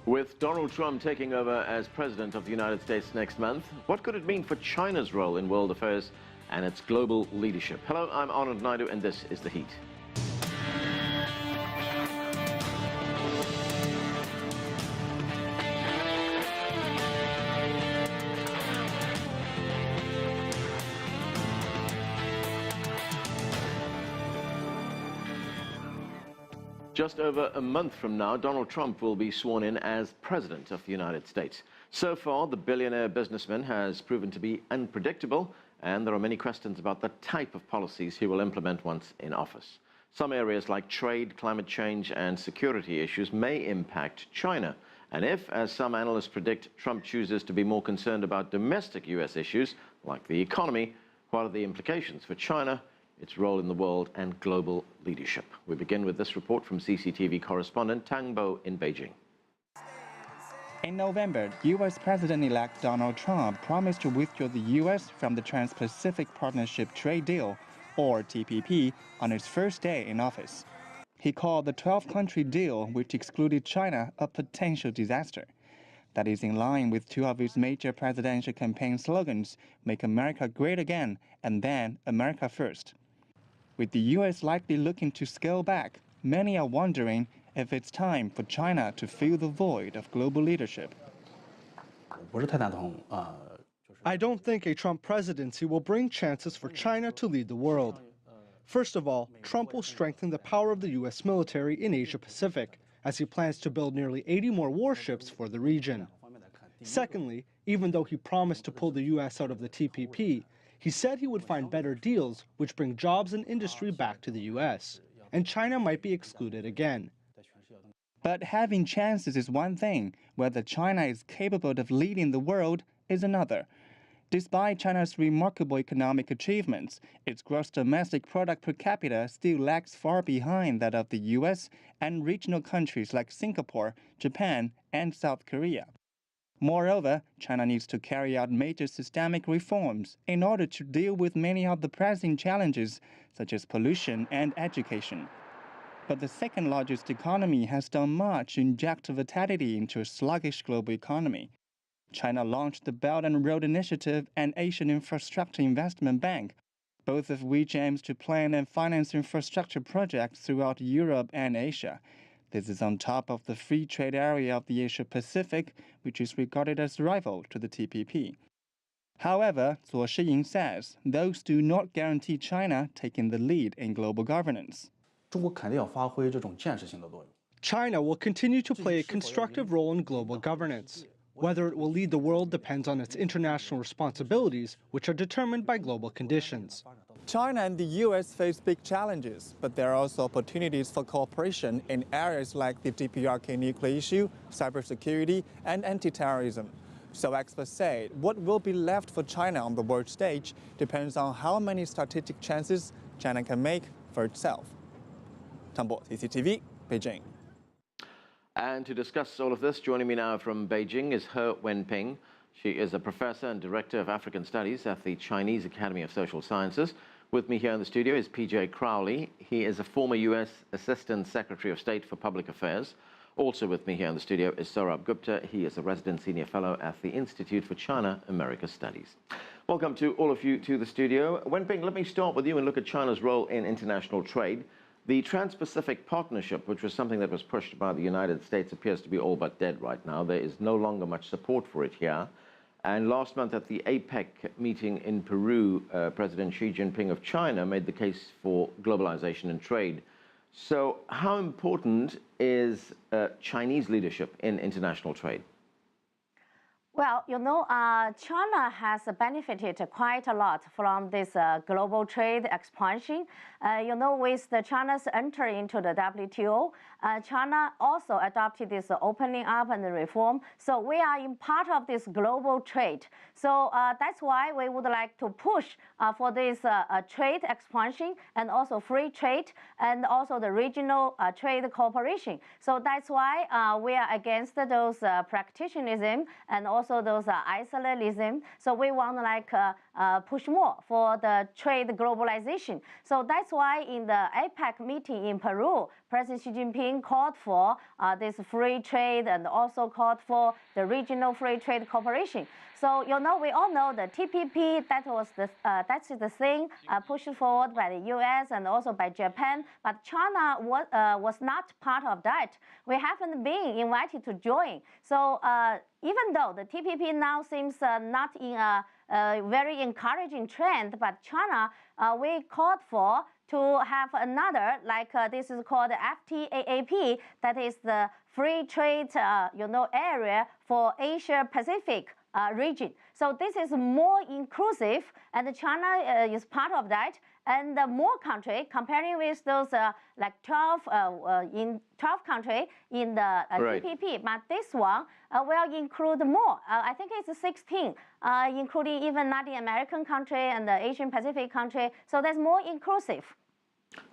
With Donald Trump taking over as President of the United States next month, what could it mean for China's role in world affairs and its global leadership? Hello, I'm Anand Naidu, and this is The Heat. Just over a month from now, Donald Trump will be sworn in as President of the United States. So far, the billionaire businessman has proven to be unpredictable, and there are many questions about the type of policies he will implement once in office. Some areas like trade, climate change, and security issues may impact China. And if, as some analysts predict, Trump chooses to be more concerned about domestic U.S. issues, like the economy, what are the implications for China, its role in the world, and global leadership? We begin with this report from CCTV correspondent Tang in Beijing. In November, U.S. President-elect Donald Trump promised to withdraw the U.S. from the Trans-Pacific Partnership Trade Deal, or TPP, on his first day in office. He called the 12-country deal, which excluded China, a potential disaster. That is in line with two of his major presidential campaign slogans, Make America Great Again and then America First. With the U.S. likely looking to scale back, many are wondering if it's time for China to fill the void of global leadership. I don't think a Trump presidency will bring chances for China to lead the world. First of all, Trump will strengthen the power of the U.S. military in Asia-Pacific, as he plans to build nearly 80 more warships for the region. Secondly, even though he promised to pull the U.S. out of the TPP, he said he would find better deals which bring jobs and industry back to the U.S., and China might be excluded again. But having chances is one thing, whether China is capable of leading the world is another. Despite China's remarkable economic achievements, its gross domestic product per capita still lags far behind that of the U.S. and regional countries like Singapore, Japan, and South Korea. Moreover, China needs to carry out major systemic reforms in order to deal with many of the pressing challenges, such as pollution and education. But the second largest economy has done much to inject vitality into a sluggish global economy. China launched the Belt and Road Initiative and Asian Infrastructure Investment Bank, both of which aims to plan and finance infrastructure projects throughout Europe and Asia. This is on top of the free trade area of the Asia-Pacific, which is regarded as rival to the TPP. However, Zuo Shiying says those do not guarantee China taking the lead in global governance. China will continue to play a constructive role in global governance. Whether it will lead the world depends on its international responsibilities, which are determined by global conditions. China and the U.S. face big challenges, but there are also opportunities for cooperation in areas like the DPRK nuclear issue, cybersecurity, and anti-terrorism. So experts say what will be left for China on the world stage depends on how many strategic chances China can make for itself. Tambo, CCTV, Beijing. And to discuss all of this, joining me now from Beijing is Wenping. She is a professor and director of African Studies at the Chinese Academy of Social Sciences. With me here in the studio is PJ Crowley. He is a former U.S. Assistant Secretary of State for Public Affairs. Also with me here in the studio is Sourabh Gupta. He is a resident senior fellow at the Institute for China-America Studies. Welcome to all of you to the studio. Wenping, let me start with you and look at China's role in international trade. The Trans-Pacific Partnership, which was something that was pushed by the United States, appears to be all but dead right now. There is no longer much support for it here. And last month at the APEC meeting in Peru, President Xi Jinping of China made the case for globalization and trade. So how important is Chinese leadership in international trade? Well, China has benefited quite a lot from this global trade expansion. With China's entry into the WTO, China also adopted this opening up and reform. So we are in part of this global trade. So that's why we would like to push for this trade expansion and also free trade and also the regional trade cooperation. So that's why we are against those protectionism and also also those isolationism. So we want to like push more for the trade globalization. So that's why in the APEC meeting in Peru, President Xi Jinping called for this free trade and also called for the regional free trade cooperation. So we all know the TPP, that's the thing pushed forward by the US and also by Japan, but China was not part of that. We haven't been invited to join. So even though the TPP now seems not in a very encouraging trend, but China, we called for to have another, like this is called FTAAP, that is the free trade area for Asia Pacific region. So this is more inclusive, and China is part of that. And more country, comparing with those like 12 countries in the TPP, but this one will include more. I think it's 16, including even Latin American country and the Asian Pacific country. So that's more inclusive.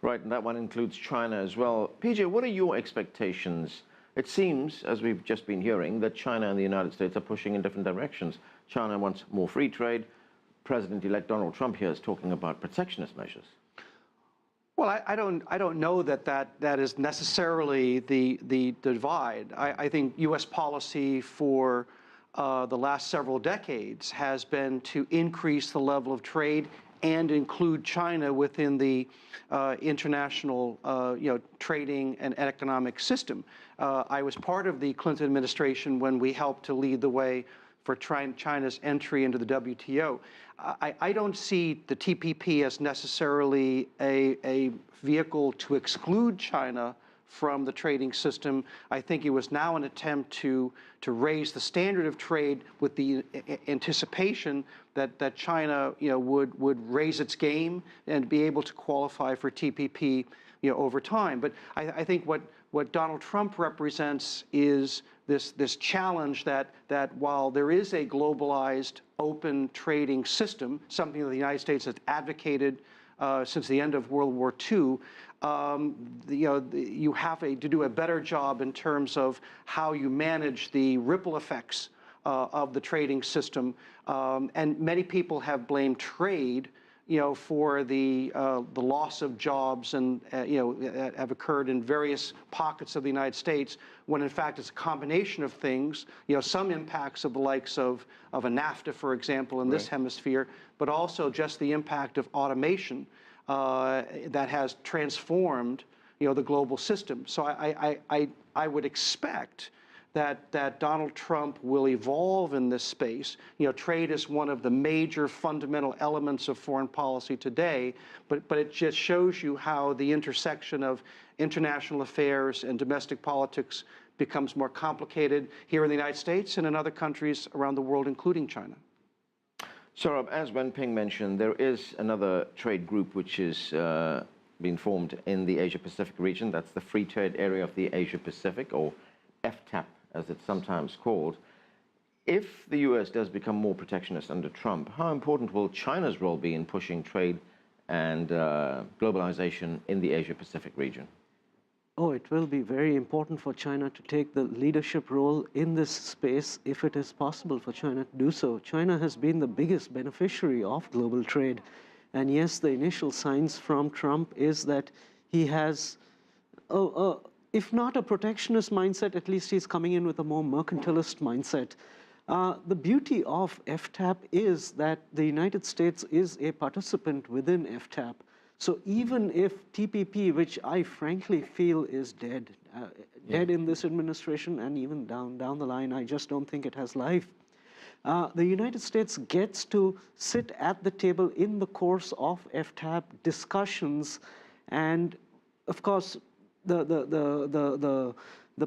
Right, and that one includes China as well. PJ, what are your expectations? It seems, as we've just been hearing, that China and the United States are pushing in different directions. China wants more free trade. President-elect Donald Trump here is talking about protectionist measures. Well, I don't know that is necessarily the divide. I think U.S. policy for the last several decades has been to increase the level of trade and include China within the international trading and economic system. I was part of the Clinton administration when we helped to lead the way for China's entry into the WTO. I don't see the TPP as necessarily a vehicle to exclude China from the trading system. I think it was now an attempt to raise the standard of trade with the anticipation that China would raise its game and be able to qualify for TPP over time. But I think what Donald Trump represents is this challenge that while there is a globalized open trading system, something that the United States has advocated since the end of World War II, you have to do a better job in terms of how you manage the ripple effects of the trading system. And many people have blamed trade for the loss of jobs and that have occurred in various pockets of the United States, when in fact it's a combination of things. Some impacts of the likes of a NAFTA, for example, in this hemisphere, but also just the impact of automation that has transformed the global system. So I would expect that Donald Trump will evolve in this space. Trade is one of the major fundamental elements of foreign policy today, but it just shows you how the intersection of international affairs and domestic politics becomes more complicated here in the United States and in other countries around the world, including China. Sourabh, as Wenping mentioned, there is another trade group which is being formed in the Asia-Pacific region. That's the Free Trade Area of the Asia-Pacific, or FTAP, as it's sometimes called. If the U.S. does become more protectionist under Trump, how important will China's role be in pushing trade and globalization in the Asia-Pacific region? Oh, it will be very important for China to take the leadership role in this space if it is possible for China to do so. China has been the biggest beneficiary of global trade. And yes, the initial signs from Trump is that he has, if not a protectionist mindset, at least he's coming in with a more mercantilist mindset. The beauty of FTAP is that the United States is a participant within FTAP. So even if TPP, which I frankly feel is dead in this administration and even down the line, I just don't think it has life. The United States gets to sit at the table in the course of FTAP discussions, and of course, the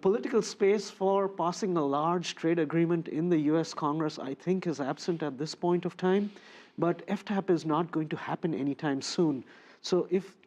political space for passing a large trade agreement in the US Congress, I think, is absent at this point of time. But FTAP is not going to happen anytime soon. So if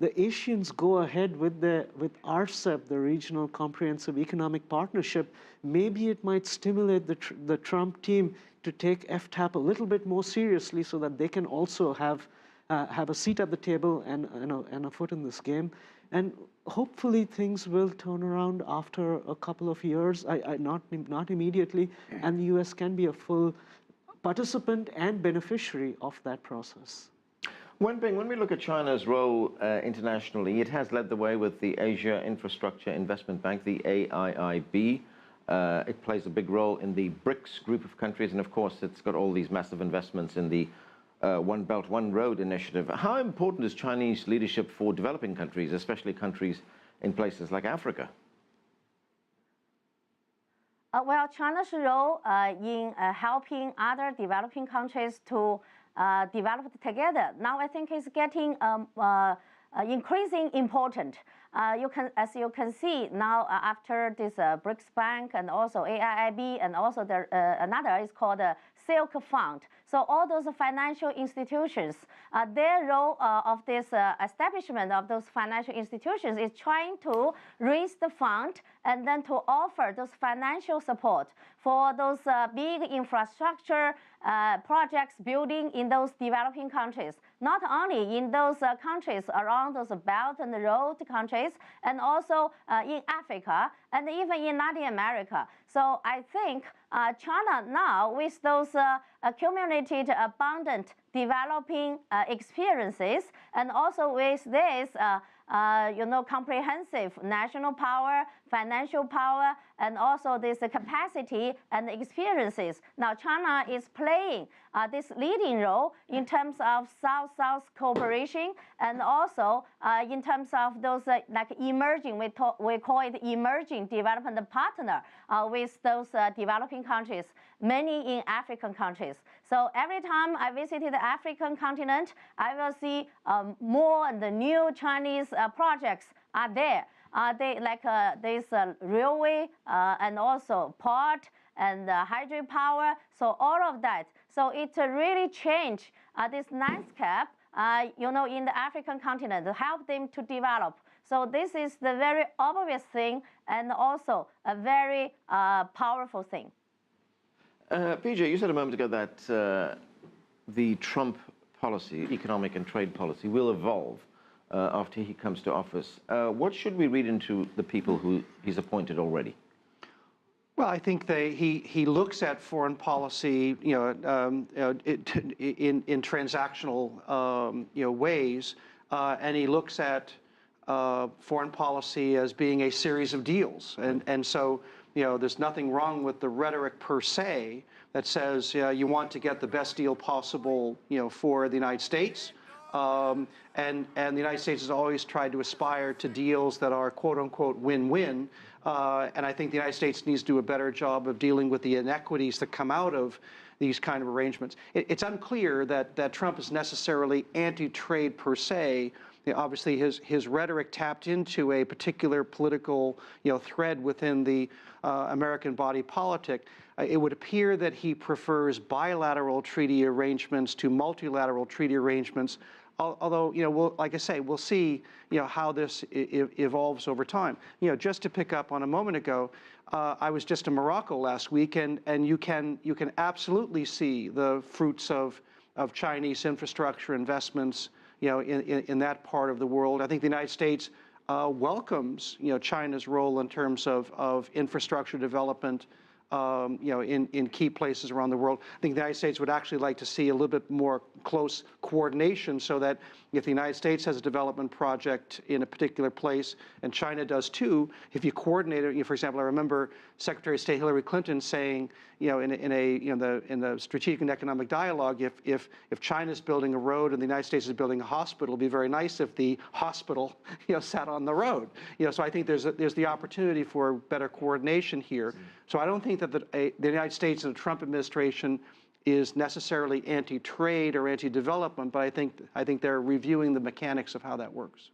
the Asians go ahead with RCEP, the Regional Comprehensive Economic Partnership, maybe it might stimulate the Trump team to take FTAP a little bit more seriously so that they can also have a seat at the table and a foot in this game. And hopefully things will turn around after a couple of years, not immediately, and the US can be a full participant and beneficiary of that process. Wenping, when we look at China's role internationally, it has led the way with the Asia Infrastructure Investment Bank, the AIIB. It plays a big role in the BRICS group of countries, and of course it's got all these massive investments in the One Belt, One Road initiative. How important is Chinese leadership for developing countries, especially countries in places like Africa? Well, China's role in helping other developing countries to develop together now, I think, is getting increasing important. As you can see now, after this BRICS Bank and also AIIB, and also another is called the Silk Fund. So all those financial institutions, their role of this establishment of those financial institutions is trying to raise the fund and then to offer those financial support for those big infrastructure projects building in those developing countries, not only in those countries around those Belt and Road countries, and also in Africa and even in Latin America. So I think China now, with those accumulated abundant developing experiences, and also with this comprehensive national power, financial power, and also this capacity and experiences. Now China is playing this leading role in terms of South-South cooperation, and also in terms of those like emerging, we call it emerging development partner with those developing countries, many in African countries. So every time I visited the African continent, I will see more and the new Chinese projects are there. They like this railway and also port and hydropower. So all of that. So it really changed this landscape, in the African continent to help them to develop. So this is the very obvious thing and also a very powerful thing. PJ, you said a moment ago that the Trump policy, economic and trade policy, will evolve after he comes to office. What should we read into the people who he's appointed already? Well, I think he looks at foreign policy, in transactional, ways, and he looks at foreign policy as being a series of deals, and so there's nothing wrong with the rhetoric per se that says you want to get the best deal possible, for the United States. And the United States has always tried to aspire to deals that are quote unquote win-win. And I think the United States needs to do a better job of dealing with the inequities that come out of these kind of arrangements. It's unclear that Trump is necessarily anti-trade per se. Obviously, his rhetoric tapped into a particular political thread within the American body politic. It would appear that he prefers bilateral treaty arrangements to multilateral treaty arrangements. Although, like I say, we'll see, how this evolves over time. Just to pick up on a moment ago, I was just in Morocco last week, and you can absolutely see the fruits of Chinese infrastructure investments, in that part of the world. I think the United States welcomes, China's role in terms of infrastructure development, in key places around the world. I think the United States would actually like to see a little bit more close coordination, so that if the United States has a development project in a particular place, and China does too, if you coordinate it, for example, I remember Secretary of State Hillary Clinton saying, in the Strategic and Economic Dialogue, if China's building a road and the United States is building a hospital, it'd be very nice if the hospital, sat on the road. So I think there's the opportunity for better coordination here. So I don't think that the United States and the Trump administration is necessarily anti-trade or anti-development, but I think they're reviewing the mechanics of how that works.